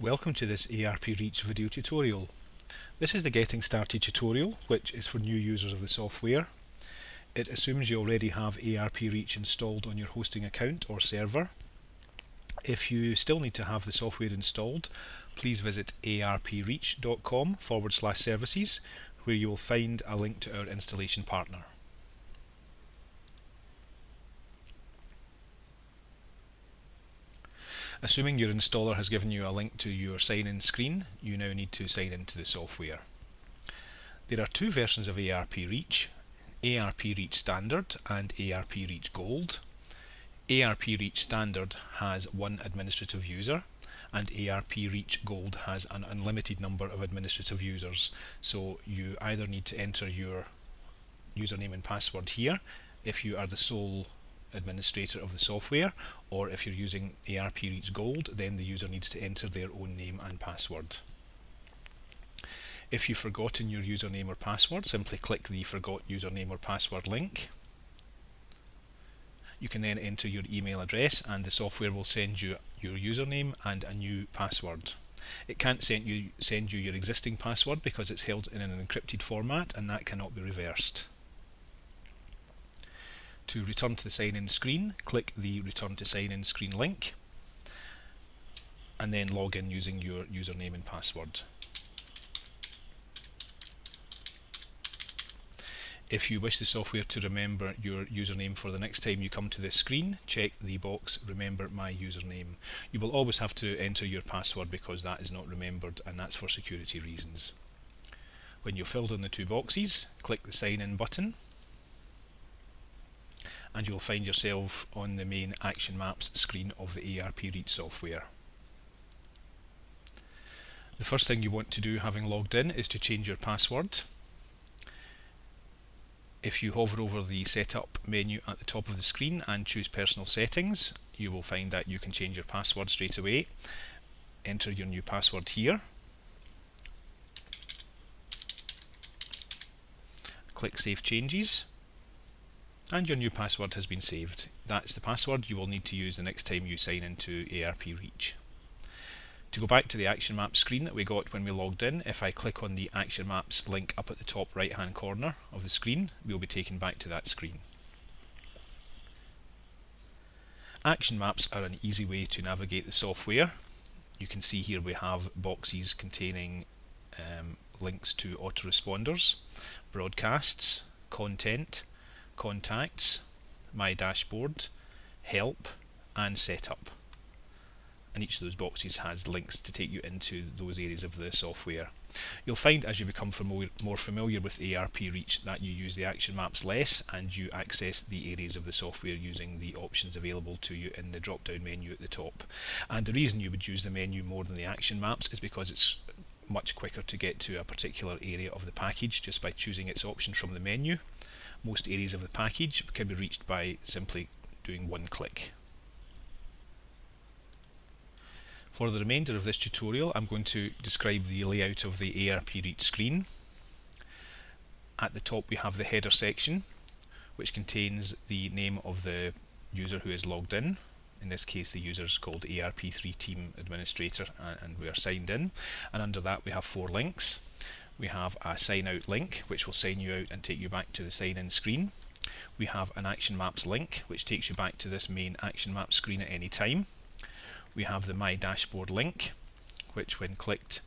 Welcome to this arpReach video tutorial. This is the Getting Started tutorial, which is for new users of the software. It assumes you already have arpReach installed on your hosting account or server. If you still need to have the software installed, please visit arpReach.com/services, where you will find a link to our installation partner. Assuming your installer has given you a link to your sign-in screen, you now need to sign into the software. There are two versions of arpReach, arpReach Standard and arpReach Gold. arpReach Standard has one administrative user and arpReach Gold has an unlimited number of administrative users, so you either need to enter your username and password here if you are the sole administrator of the software, or if you're using arpReach Gold, then the user needs to enter their own name and password. If you've forgotten your username or password, simply click the Forgot Username or Password link. You can then enter your email address and the software will send you your username and a new password. It can't send you your existing password because it's held in an encrypted format and that cannot be reversed. To return to the sign-in screen, click the Return to Sign-in screen link and then log in using your username and password. If you wish the software to remember your username for the next time you come to this screen, check the box Remember My Username. You will always have to enter your password because that is not remembered, and that's for security reasons. When you've filled in the two boxes, click the Sign In button and you'll find yourself on the main Action Maps screen of the arpReach software. The first thing you want to do, having logged in, is to change your password. If you hover over the Setup menu at the top of the screen and choose Personal Settings, you will find that you can change your password straight away. Enter your new password here. Click Save Changes. And your new password has been saved. That's the password you will need to use the next time you sign into arpReach. To go back to the Action Maps screen that we got when we logged in, if I click on the Action Maps link up at the top right hand corner of the screen, we'll be taken back to that screen. Action Maps are an easy way to navigate the software. You can see here we have boxes containing links to autoresponders, broadcasts, content, contacts, my dashboard, help and setup. And each of those boxes has links to take you into those areas of the software. You'll find as you become more familiar with arpReach that you use the action maps less and you access the areas of the software using the options available to you in the drop down menu at the top. And the reason you would use the menu more than the action maps is because it's much quicker to get to a particular area of the package just by choosing its options from the menu. Most areas of the package can be reached by simply doing one click. For the remainder of this tutorial, I'm going to describe the layout of the arpReach screen. At the top we have the header section, which contains the name of the user who is logged in. In this case the user is called ARP3 Team Administrator and we are signed in. And under that we have four links. We have a sign out link, which will sign you out and take you back to the sign in screen. We have an Action Maps link, which takes you back to this main Action Maps screen at any time. We have the My Dashboard link, which when clicked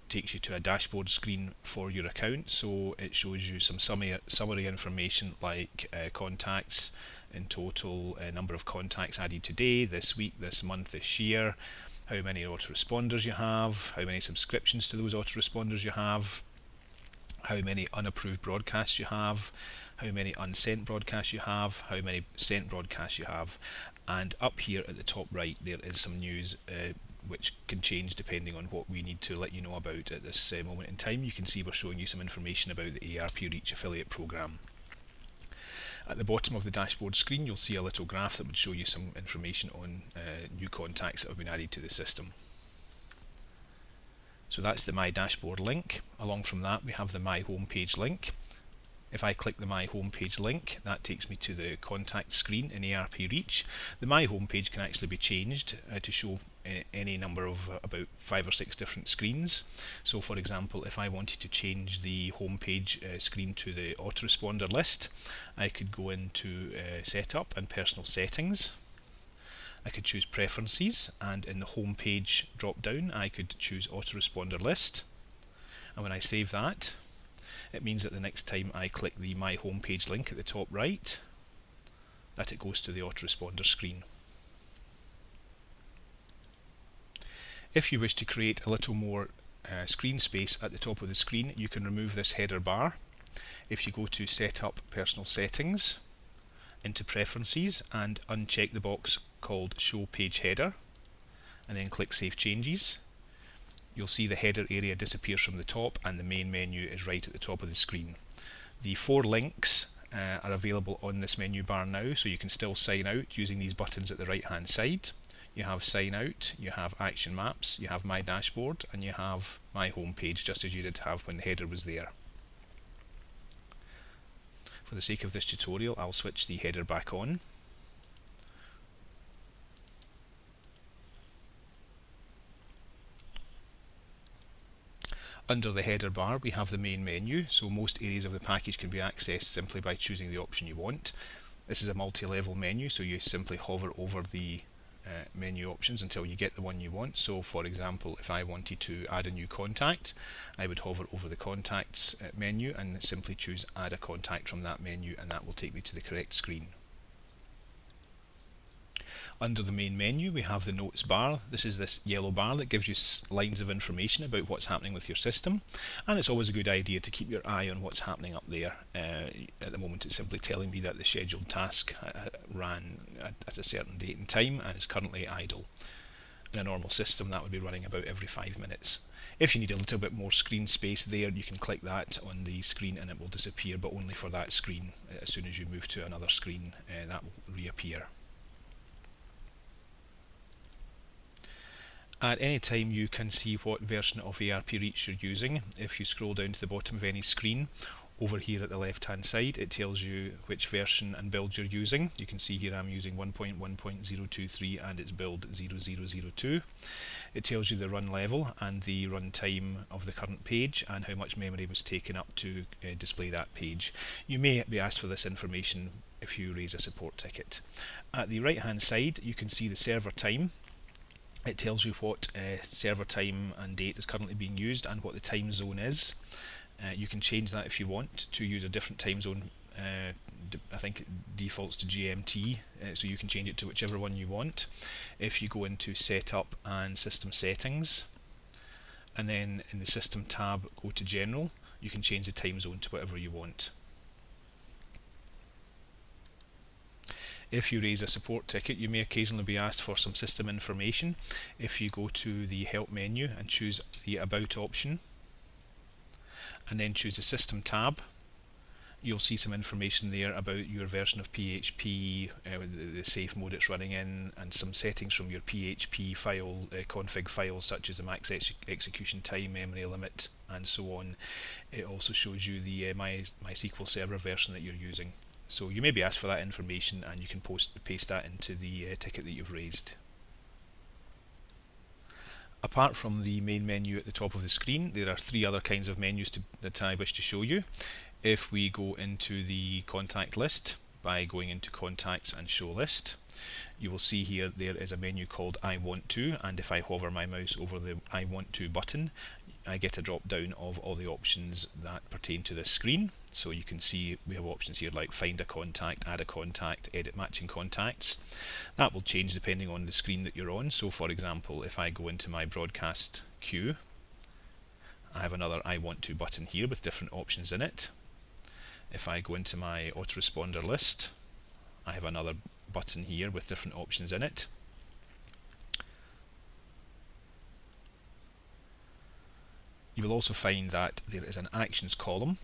takes you to a dashboard screen for your account, so it shows you some summary information like contacts in total, number of contacts added today, this week, this month, this year, how many autoresponders you have, how many subscriptions to those autoresponders you have, how many unapproved broadcasts you have, how many unsent broadcasts you have, how many sent broadcasts you have, and up here at the top right there is some news which can change depending on what we need to let you know about at this moment in time. You can see we're showing you some information about the arpReach affiliate program. At the bottom of the dashboard screen you'll see a little graph that would show you some information on new contacts that have been added to the system. So that's the My Dashboard link. Along from that we have the My Homepage link. If I click the My Homepage link, that takes me to the contact screen in arpReach. The My Homepage can actually be changed to show any number of about 5 or 6 different screens. So for example, if I wanted to change the home page screen to the autoresponder list, I could go into Setup and Personal Settings. I could choose Preferences, and in the home page drop down I could choose autoresponder list, and when I save that, it means that the next time I click the My Home Page link at the top right, that it goes to the autoresponder screen. If you wish to create a little more screen space at the top of the screen, you can remove this header bar. If you go to Setup Personal Settings, into Preferences, and uncheck the box called Show Page Header, and then click Save Changes, you'll see the header area disappears from the top and the main menu is right at the top of the screen. The 4 links are available on this menu bar now, so you can still sign out using these buttons at the right hand side. You have Sign Out, you have Action Maps, you have My Dashboard, and you have My Home Page, just as you did have when the header was there. For the sake of this tutorial, I'll switch the header back on. Under the header bar we have the main menu, so most areas of the package can be accessed simply by choosing the option you want. This is a multi-level menu, so you simply hover over the menu options until you get the one you want. So for example, if I wanted to add a new contact, I would hover over the contacts menu and simply choose add a contact from that menu, and that will take me to the correct screen. Under the main menu we have the notes bar. This is this yellow bar that gives you lines of information about what's happening with your system, and it's always a good idea to keep your eye on what's happening up there. At the moment it's simply telling me that the scheduled task ran at a certain date and time and is currently idle. In a normal system that would be running about every 5 minutes. If you need a little bit more screen space there, you can click that on the screen and it will disappear, but only for that screen. As soon as you move to another screen, that will reappear. At any time you can see what version of arpReach you're using. If you scroll down to the bottom of any screen, over here at the left hand side it tells you which version and build you're using. You can see here I'm using 1.1.023 and it's build 0002. It tells you the run level and the run time of the current page and how much memory was taken up to display that page. You may be asked for this information if you raise a support ticket. At the right hand side you can see the server time. It tells you what server time and date is currently being used and what the time zone is. You can change that if you want to use a different time zone. I think it defaults to GMT, so you can change it to whichever one you want. If you go into Setup and System Settings, and then in the System tab go to General, you can change the time zone to whatever you want. If you raise a support ticket, you may occasionally be asked for some system information. If you go to the Help menu and choose the About option, and then choose the System tab, you'll see some information there about your version of PHP, the safe mode it's running in, and some settings from your PHP file, config files such as the max execution time, memory limit, and so on. It also shows you the MySQL Server version that you're using. So you may be asked for that information and you can paste that into the ticket that you've raised. Apart from the main menu at the top of the screen, there are 3 other kinds of menus that I wish to show you. If we go into the contact list by going into Contacts and Show List, you will see here there is a menu called I Want To, and if I hover my mouse over the I Want To button, I get a drop down of all the options that pertain to this screen. So you can see we have options here like Find a Contact, Add a Contact, Edit Matching Contacts. That will change depending on the screen that you're on. So for example, if I go into my broadcast queue, I have another I Want To button here with different options in it. If I go into my autoresponder list, I have another button here with different options in it. You will also find that there is an actions column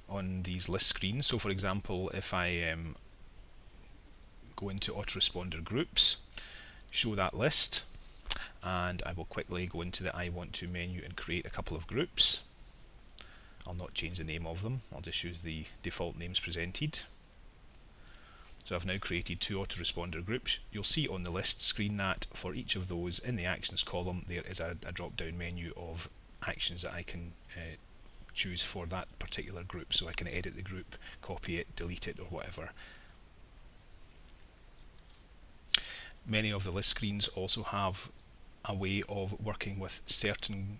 on these list screens. So for example, if I go into autoresponder groups, show that list, and I will quickly go into the I Want To menu and create a couple of groups. I'll not change the name of them, I'll just use the default names presented. So I've now created 2 autoresponder groups. You'll see on the list screen that for each of those in the actions column there is a drop down menu of actions that I can choose for that particular group. So I can edit the group, copy it, delete it or whatever. Many of the list screens also have a way of working with certain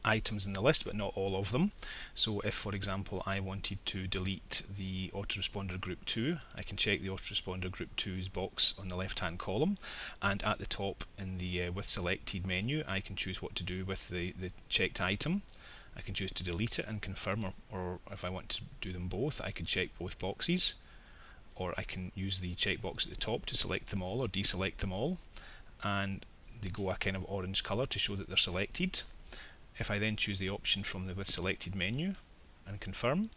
items in the list, but not all of them. So if, for example, I wanted to delete the autoresponder group 2, I can check the autoresponder group 2's box on the left hand column, and at the top in the with selected menu I can choose what to do with the checked item. I can choose to delete it and confirm, or if I want to do them both, I can check both boxes, or I can use the checkbox at the top to select them all or deselect them all, and they go a kind of orange colour to show that they're selected. If I then choose the option from the with selected menu and confirm,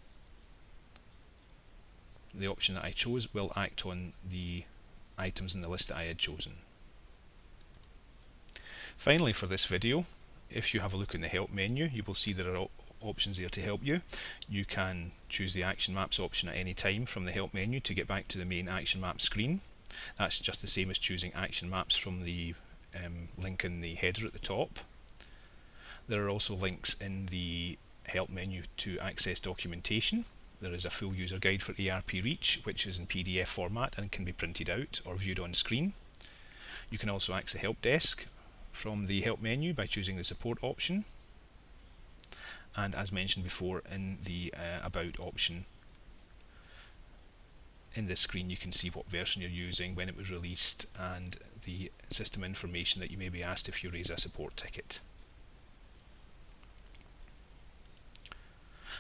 the option that I chose will act on the items in the list that I had chosen. Finally, for this video, if you have a look in the help menu, you will see there are options there to help you. You can choose the action maps option at any time from the help menu to get back to the main action map screen. That's just the same as choosing action maps from the link in the header at the top. There are also links in the help menu to access documentation. There is a full user guide for arpReach, which is in PDF format and can be printed out or viewed on screen. You can also access the help desk from the help menu by choosing the support option. And as mentioned before, in the about option in this screen you can see what version you're using, when it was released, and the system information that you may be asked if you raise a support ticket.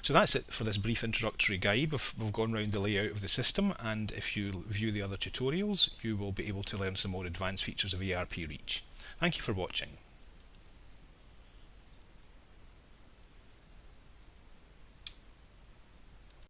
So that's it for this brief introductory guide. We've gone around the layout of the system, and if you view the other tutorials you will be able to learn some more advanced features of arpReach. Thank you for watching.